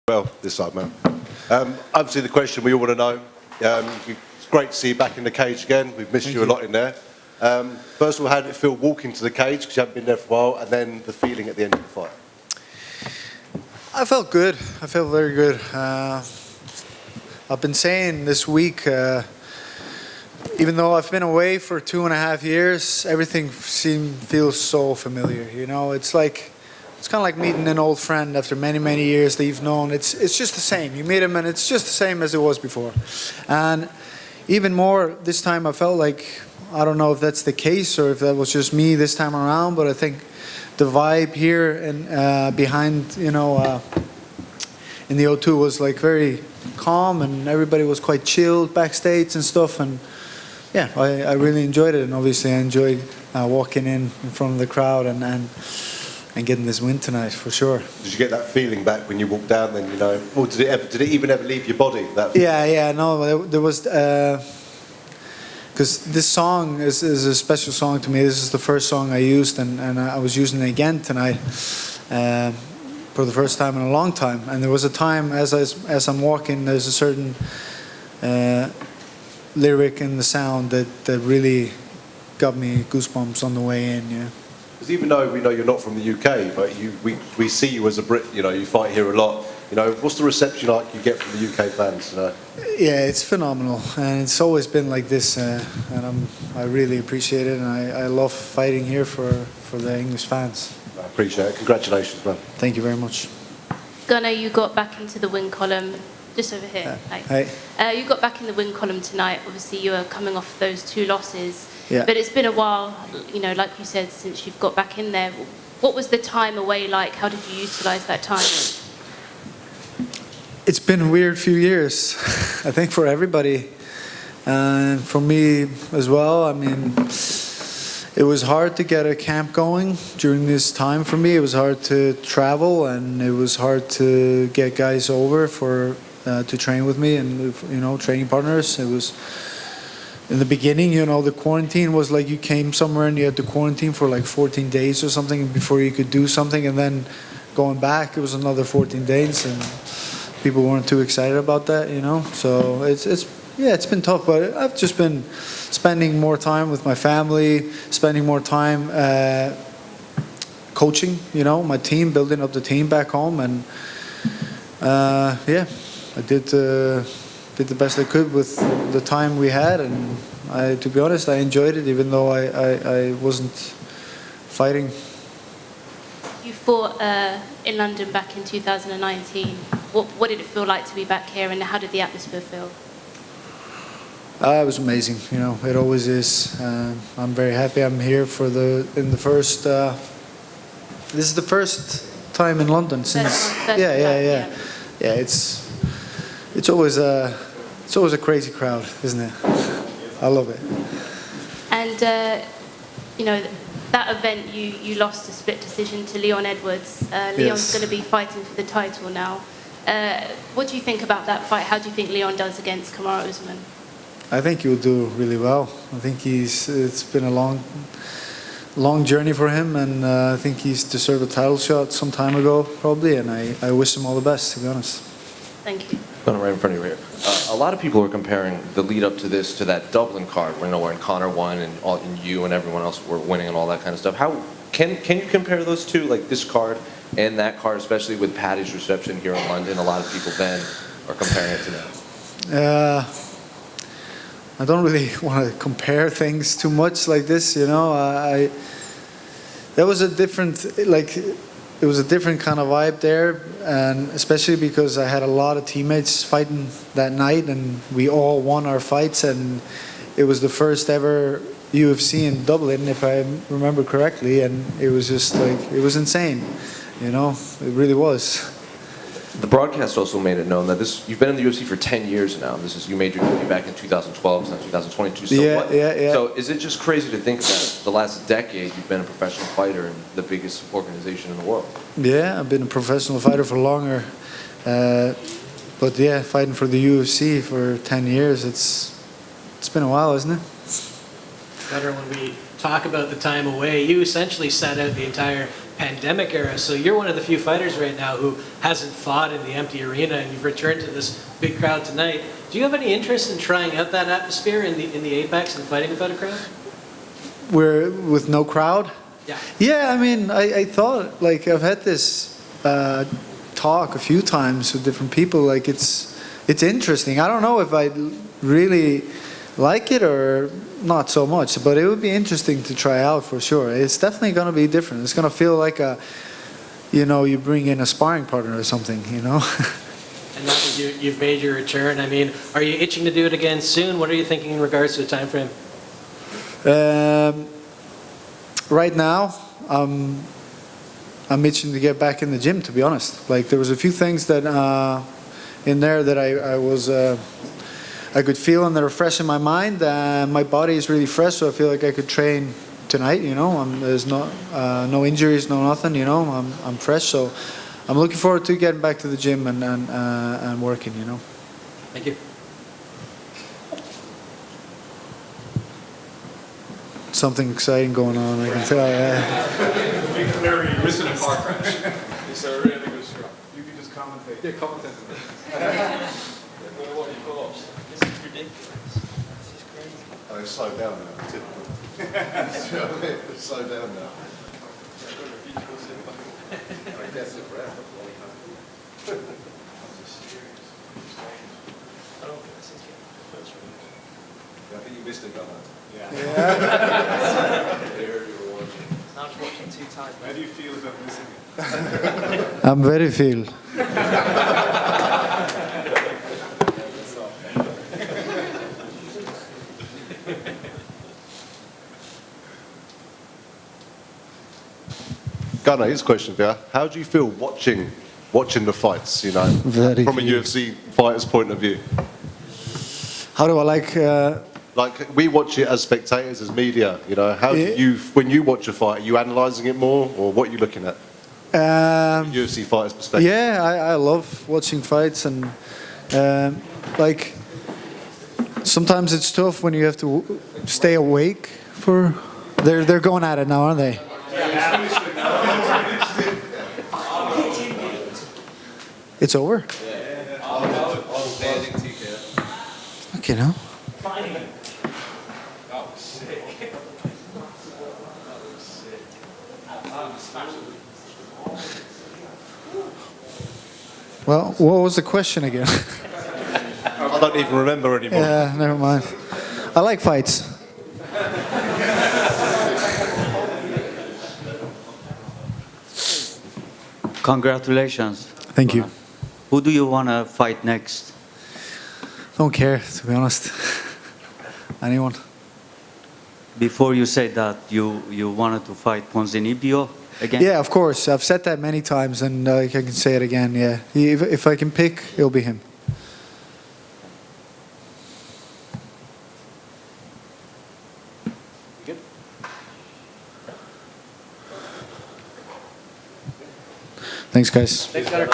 Well, this side, man. Obviously, the question we all want to know. It's great to see you back in the cage again. We've missed you a lot in there. First of all, how did it feel walking to the cage, because you haven't been there for a while, and then the feeling at the end of the fight? I felt good. I felt very good. I've been saying this week, even though I've been away for 2.5 years, everything feels so familiar. You know, it's kind of like meeting an old friend after many, many years that you've known. It's just the same. You meet him and it's just the same as it was before. And even more this time, I felt like, I don't know if that's the case or if that was just me this time around, but I think the vibe here and behind, in the O2 was like very calm, and everybody was quite chilled backstage and stuff. And yeah, I really enjoyed it, and obviously I enjoyed walking in front of the crowd and getting this win tonight, for sure. Did you get that feeling back when you walked down then, or did it even ever leave your body? No, there was, because this song is a special song to me. This is the first song I used, and I was using it again tonight for the first time in a long time. And there was a time as I'm walking, there's a certain lyric in the sound that really got me goosebumps on the way in, yeah. Because even though we know you're not from the UK, but we see you as a Brit, you fight here a lot. What's the reception like you get from the UK fans? Yeah, it's phenomenal, and it's always been like this, and I really appreciate it, and I love fighting here for the English fans. I appreciate it. Congratulations, man. Thank you very much. Gunnar, you got back into the win column just over here. Hey. You got back in the win column tonight. Obviously, you were coming off those 2 losses. Yeah. But it's been a while, like you said, since you've got back in there. What was the time away like? How did you utilise that time? It's been a weird few years, I think, for everybody. And for me as well. I mean, it was hard to get a camp going during this time for me. It was hard to travel, and it was hard to get guys over to train with me and, training partners. It was... In the beginning, the quarantine was like you came somewhere and you had to quarantine for like 14 days or something before you could do something, and then going back, it was another 14 days, and people weren't too excited about that, So it's been tough, but I've just been spending more time with my family, spending more time coaching, my team, building up the team back home, and I did the best I could with the time we had, and to be honest, I enjoyed it, even though I wasn't fighting. You fought in London back in 2019. What did it feel like to be back here, and how did the atmosphere feel? It was amazing. It always is. I'm very happy I'm here this is the first time in London since. Yeah. It's always a crazy crowd, isn't it? I love it. And that event you lost a split decision to Leon Edwards. Leon's going to be fighting for the title now. What do you think about that fight? How do you think Leon does against Kumar Ozman? I think he'll do really well. I think it's been a long journey for him, and I think he's deserved a title shot some time ago, probably, and I wish him all the best, to be honest. Thank you. Going right in front of you here. A lot of people are comparing the lead up to this to that Dublin card, where Conor won and you and everyone else were winning and all that kind of stuff. How can you compare those two, like this card and that card, especially with Paddy's reception here in London? A lot of people then are comparing it to that. I don't really want to compare things too much like this, That was a different, it was a different kind of vibe there, and especially because I had a lot of teammates fighting that night, and we all won our fights, and it was the first ever UFC in Dublin, if I remember correctly, and it was just it was insane, it really was. The broadcast also made it known that you've been in the UFC for 10 years now. You made your debut back in 2012, it's now 2022. So yeah. So is it just crazy to think that the last decade you've been a professional fighter in the biggest organization in the world? Yeah, I've been a professional fighter for longer. But yeah, fighting for the UFC for 10 years, it's been a while, isn't it? Gunnar, when we talk about the time away, you essentially sat out the entire pandemic era. So you're one of the few fighters right now who hasn't fought in the empty arena, and you've returned to this big crowd tonight. Do you have any interest in trying out that atmosphere in the Apex and fighting without a crowd? We're with no crowd. Yeah. Yeah, I mean, I thought, like, I've had this talk a few times with different people. Like, it's interesting. I don't know if I really like it or not so much, but it would be interesting to try out for sure. It's definitely going to be different. It's going to feel like you bring in a sparring partner or something, you know? And now that you've made your return, I mean, are you itching to do it again soon? What are you thinking in regards to the time frame? Right now, I'm itching to get back in the gym, to be honest. Like, there was a few things that in there that I could feel and that are fresh in my mind. My body is really fresh, so I feel like I could train tonight. You know, there's no injuries, no nothing. You know, I'm fresh, so I'm looking forward to getting back to the gym and working. You know. Thank you. Something exciting going on, I can tell. Very missing a car crash. It's a really good shot. You can just commentate. Yeah, commentate. This is ridiculous. This is crazy. Oh, it's slowed down now. Typical. It's slowed down now. I guess it forever. I think you missed it, Gunnar. Yeah. They heard you were watching. I was watching 2 times. How do you feel about missing it? I'm very feel. Gunnar, here's a question for you. How do you feel watching the fights, you know, Very from a good. UFC fighter's point of view? How do I like? Like, we watch it as spectators, as media, you know. How do you, when you watch a fight, are you analysing it more, or what are you looking at? UFC fighters' perspective. Yeah, I love watching fights, and like sometimes it's tough when you have to stay awake for. They're going at it now, aren't they? It's over. Okay, now. Well, what was the question again? I don't even remember anymore. Yeah, never mind. I like fights. Congratulations. Thank you. Who do you want to fight next? Don't care, to be honest. Anyone? Before you said that you wanted to fight Ponzinibbio again? Yeah, of course. I've said that many times, and I can say it again. Yeah, if I can pick, it'll be him. Good. Thanks, guys. Thanks, Gunnar.